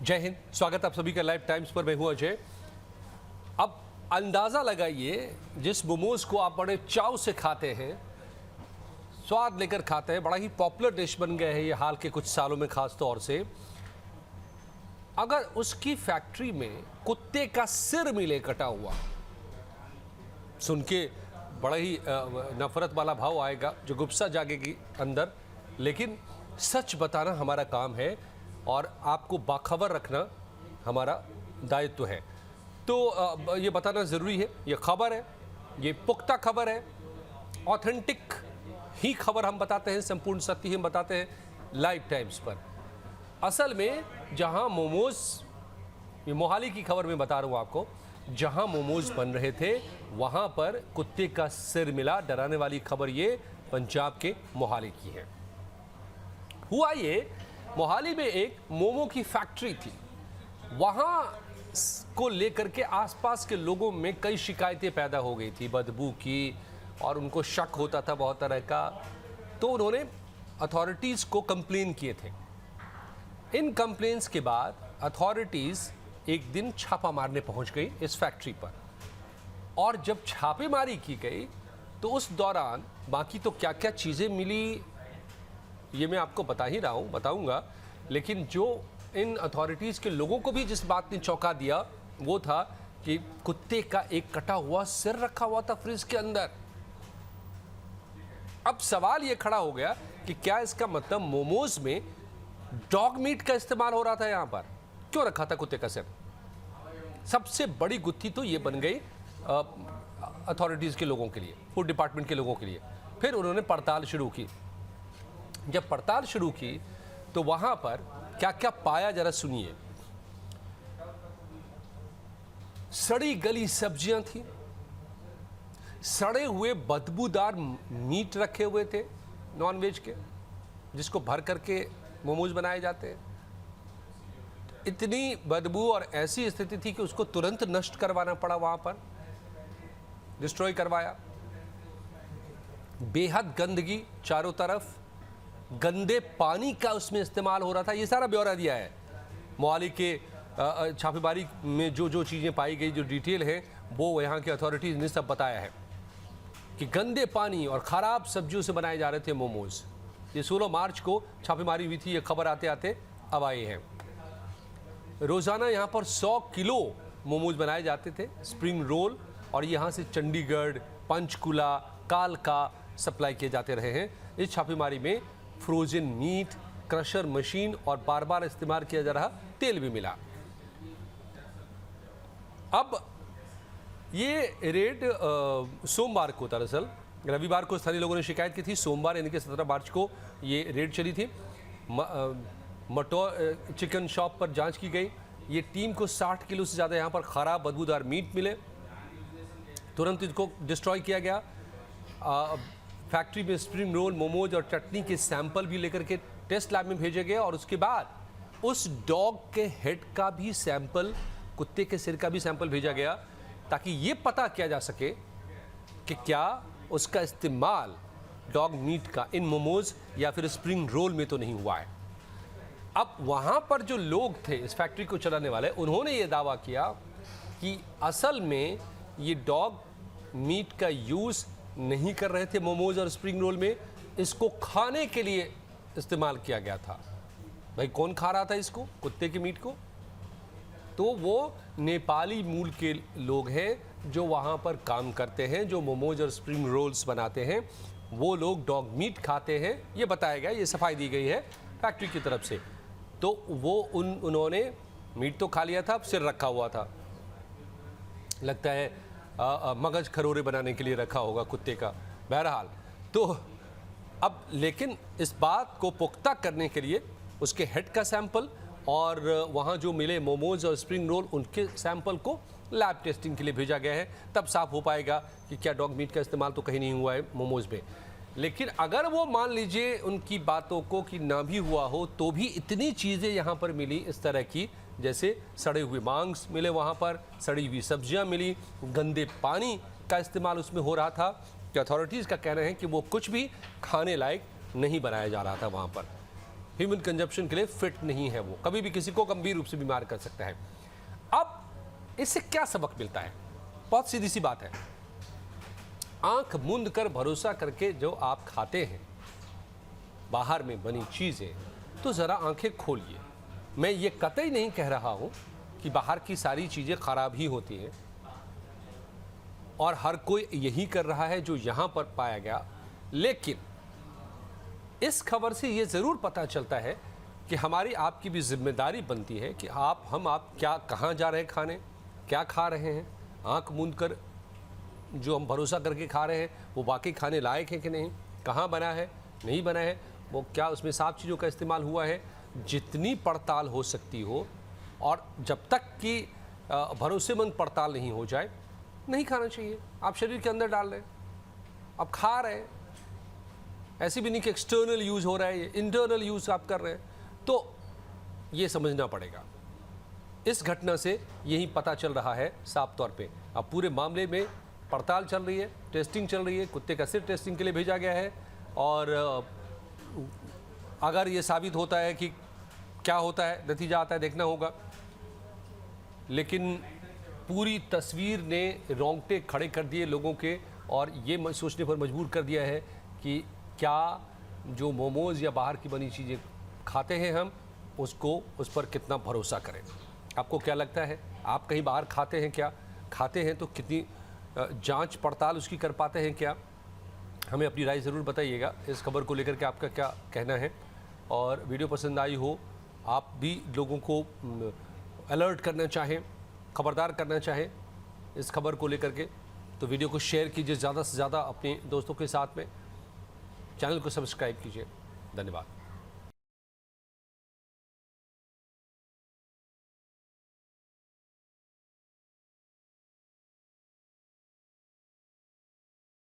जय हिंद, स्वागत आप सभी का लाइव टाइम्स पर। मैं हूं अजय। अब अंदाज़ा लगाइए, जिस मोमोज को आप बड़े चाव से खाते हैं, स्वाद लेकर खाते हैं, बड़ा ही पॉपुलर डिश बन गया है ये हाल के कुछ सालों में खास तौर से। अगर उसकी फैक्ट्री में कुत्ते का सिर मिले कटा हुआ, सुन के बड़ा ही नफरत वाला भाव आएगा, जो गुस्सा जागेगी अंदर। लेकिन सच बताना हमारा काम है और आपको बाखबर रखना हमारा दायित्व है। तो ये बताना ज़रूरी है। ये खबर है, ये पुख्ता खबर है, ऑथेंटिक ही खबर हम बताते हैं, संपूर्ण सत्य ही हम बताते हैं लाइव टाइम्स पर। असल में जहां मोमोज, ये मोहाली की खबर मैं बता रहा हूं आपको, जहां मोमोज बन रहे थे वहां पर कुत्ते का सिर मिला। डराने वाली खबर ये पंजाब के मोहाली की है। हुआ ये, मोहाली में एक मोमो की फैक्ट्री थी। वहां को लेकर के आसपास के लोगों में कई शिकायतें पैदा हो गई थी, बदबू की, और उनको शक होता था बहुत तरह का। तो उन्होंने अथॉरिटीज़ को कंप्लेन किए थे। इन कंप्लेन्स के बाद अथॉरिटीज़ एक दिन छापा मारने पहुंच गई इस फैक्ट्री पर। और जब छापेमारी की गई तो उस दौरान बाकी तो क्या क्या चीज़ें मिली ये मैं आपको बता ही रहा हूँ, बताऊँगा। लेकिन जो इन अथॉरिटीज़ के लोगों को भी जिस बात ने चौंका दिया वो था कि कुत्ते का एक कटा हुआ सिर रखा हुआ था फ्रिज के अंदर। अब सवाल ये खड़ा हो गया कि क्या इसका मतलब मोमोज में डॉग मीट का इस्तेमाल हो रहा था? यहाँ पर क्यों रखा था कुत्ते का सिर? सबसे बड़ी गुत्थी तो ये बन गई अथॉरिटीज़ के लोगों के लिए, फूड डिपार्टमेंट के लोगों के लिए। फिर उन्होंने पड़ताल शुरू की। जब पड़ताल शुरू की तो वहां पर क्या क्या पाया, जरा सुनिए। सड़ी गली सब्जियां थी, सड़े हुए बदबूदार मीट रखे हुए थे नॉनवेज के, जिसको भर करके मोमोज बनाए जाते हैं। इतनी बदबू और ऐसी स्थिति थी कि उसको तुरंत नष्ट करवाना पड़ा, वहां पर डिस्ट्रॉय करवाया। बेहद गंदगी चारों तरफ, गंदे पानी का उसमें इस्तेमाल हो रहा था। ये सारा ब्यौरा दिया है मोहाली के छापेमारी में। जो जो चीज़ें पाई गई, जो डिटेल है, वो यहाँ के अथॉरिटीज़ ने सब बताया है कि गंदे पानी और ख़राब सब्जियों से बनाए जा रहे थे मोमोज। ये 16 मार्च को छापेमारी हुई थी। ये खबर आते आते अब आए हैं। रोज़ाना यहाँ पर 100 किलो मोमोज बनाए जाते थे, स्प्रिंग रोल, और यहाँ से चंडीगढ़, पंचकुला, कालका सप्लाई किए जाते रहे हैं। इस छापेमारी में फ्रोजन मीट, क्रशर मशीन और बार बार इस्तेमाल किया जा रहा तेल भी मिला। अब ये रेड सोमवार को, दरअसल रविवार को स्थानीय लोगों ने शिकायत की थी। सोमवार यानी कि 17 मार्च को ये रेड चली थी। मटोर चिकन शॉप पर जांच की गई। ये टीम को 60 किलो से ज़्यादा यहाँ पर ख़राब बदबूदार मीट मिले। तुरंत इनको डिस्ट्रॉय किया गया। फैक्ट्री में स्प्रिंग रोल, मोमोज और चटनी के सैंपल भी लेकर के टेस्ट लैब में भेजे गए। और उसके बाद उस डॉग के हेड का भी सैंपल, कुत्ते के सिर का भी सैंपल भेजा गया, ताकि ये पता किया जा सके कि क्या उसका इस्तेमाल डॉग मीट का इन मोमोज या फिर स्प्रिंग रोल में तो नहीं हुआ है। अब वहाँ पर जो लोग थे इस फैक्ट्री को चलाने वाले, उन्होंने ये दावा किया कि असल में ये डॉग मीट का यूज़ नहीं कर रहे थे मोमोज और स्प्रिंग रोल में, इसको खाने के लिए इस्तेमाल किया गया था। भाई कौन खा रहा था इसको, कुत्ते के मीट को? तो वो नेपाली मूल के लोग हैं जो वहाँ पर काम करते हैं, जो मोमोज और स्प्रिंग रोल्स बनाते हैं। वो लोग डॉग मीट खाते हैं, ये बताया गया, ये सफाई दी गई है फैक्ट्री की तरफ से। तो वो उन्होंने मीट तो खा लिया था, सिर रखा हुआ था, लगता है मगज खरोरे बनाने के लिए रखा होगा कुत्ते का। बहरहाल तो अब लेकिन इस बात को पुख्ता करने के लिए उसके हेड का सैंपल और वहाँ जो मिले मोमोज और स्प्रिंग रोल, उनके सैंपल को लैब टेस्टिंग के लिए भेजा गया है। तब साफ हो पाएगा कि क्या डॉग मीट का इस्तेमाल तो कहीं नहीं हुआ है मोमोज में। लेकिन अगर वो मान लीजिए उनकी बातों को कि ना भी हुआ हो, तो भी इतनी चीज़ें यहाँ पर मिली इस तरह की, जैसे सड़े हुए मांस मिले, वहाँ पर सड़ी हुई सब्जियाँ मिली, गंदे पानी का इस्तेमाल उसमें हो रहा था। कि अथॉरिटीज़ का कहना है कि वो कुछ भी खाने लायक नहीं बनाया जा रहा था वहाँ पर। ह्यूमन कंजप्शन के लिए फिट नहीं है, वो कभी भी किसी को गंभीर रूप से बीमार कर सकता है। अब इससे क्या सबक मिलता है? बहुत सीधी सी बात है, आंख मूंद कर भरोसा करके जो आप खाते हैं बाहर में बनी चीजें, तो जरा आंखें खोलिए। मैं ये कतई नहीं कह रहा हूं कि बाहर की सारी चीजें खराब ही होती हैं और हर कोई यही कर रहा है जो यहां पर पाया गया, लेकिन इस खबर से ये जरूर पता चलता है कि हमारी आपकी भी जिम्मेदारी बनती है कि आप क्या कहां जा रहे हैं खाने, क्या खा रहे हैं। आंख मूंद कर जो हम भरोसा करके खा रहे हैं वो वाकई खाने लायक है कि नहीं, कहाँ बना है, नहीं बना है, वो क्या उसमें साफ चीज़ों का इस्तेमाल हुआ है। जितनी पड़ताल हो सकती हो, और जब तक कि भरोसेमंद पड़ताल नहीं हो जाए, नहीं खाना चाहिए। आप शरीर के अंदर डाल रहे हैं, आप खा रहे हैं, ऐसे भी नहीं कि एक्सटर्नल यूज़ हो रहा है, ये इंटरनल यूज़ आप कर रहे हैं, तो ये समझना पड़ेगा। इस घटना से यही पता चल रहा है साफ तौर पे। अब पूरे मामले में पड़ताल चल रही है, टेस्टिंग चल रही है, कुत्ते का सिर टेस्टिंग के लिए भेजा गया है, और अगर ये साबित होता है कि क्या होता है, नतीजा आता है, देखना होगा। लेकिन पूरी तस्वीर ने रोंगटे खड़े कर दिए लोगों के, और ये सोचने पर मजबूर कर दिया है कि क्या जो मोमोज़ या बाहर की बनी चीज़ें खाते हैं हम, उस पर कितना भरोसा करें। आपको क्या लगता है, आप कहीं बाहर खाते हैं क्या? खाते हैं तो कितनी जांच पड़ताल उसकी कर पाते हैं क्या? हमें अपनी राय ज़रूर बताइएगा इस खबर को लेकर के, आपका क्या कहना है। और वीडियो पसंद आई हो, आप भी लोगों को अलर्ट करना चाहें, खबरदार करना चाहें इस खबर को लेकर के, तो वीडियो को शेयर कीजिए ज़्यादा से ज़्यादा अपने दोस्तों के साथ में। चैनल को सब्सक्राइब कीजिए। धन्यवाद।